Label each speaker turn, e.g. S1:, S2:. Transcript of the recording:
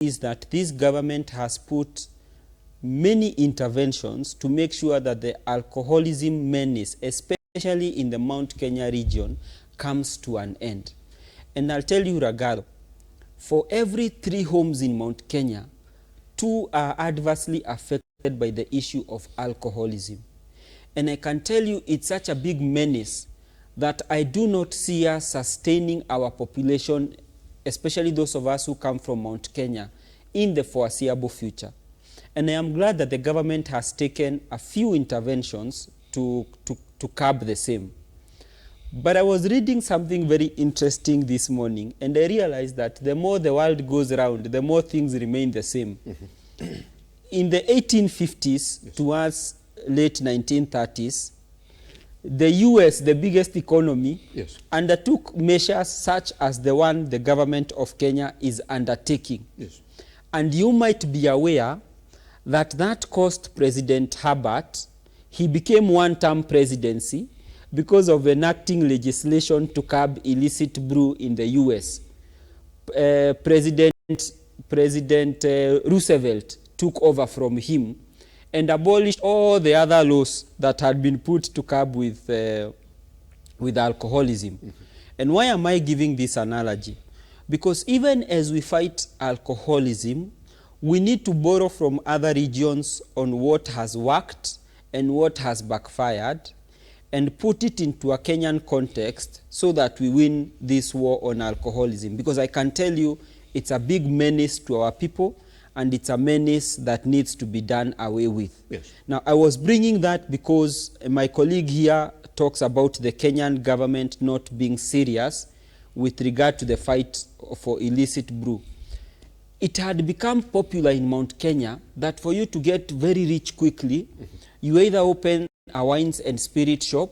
S1: is that this government has put many interventions to make sure that the alcoholism menace, especially in the Mount Kenya region, comes to an end. And I'll tell you, Ragado, for every 3 homes in Mount Kenya, 2 are adversely affected by the issue of alcoholism. And I can tell you it's such a big menace that I do not see us sustaining our population, especially those of us who come from Mount Kenya, in the foreseeable future. And I am glad that the government has taken a few interventions to curb the same. But I was reading something very interesting this morning, and I realized that the more the world goes around, the more things remain the same. In the 1850s towards late 1930s, the US, the biggest economy, undertook measures such as the one the government of Kenya is undertaking. And you might be aware that that cost President Herbert, he became one-term presidency because of enacting legislation to curb illicit brew in the US. President Roosevelt took over from him and abolished all the other laws that had been put to curb with alcoholism. And why am I giving this analogy? Because even as we fight alcoholism, we need to borrow from other regions on what has worked and what has backfired and put it into a Kenyan context so that we win this war on alcoholism. Because I can tell you, it's a big menace to our people, and it's a menace that needs to be done away with. Now, I was bringing that because my colleague here talks about the Kenyan government not being serious with regard to the fight for illicit brew. It had become popular in Mount Kenya that for you to get very rich quickly, you either open a wines and spirit shop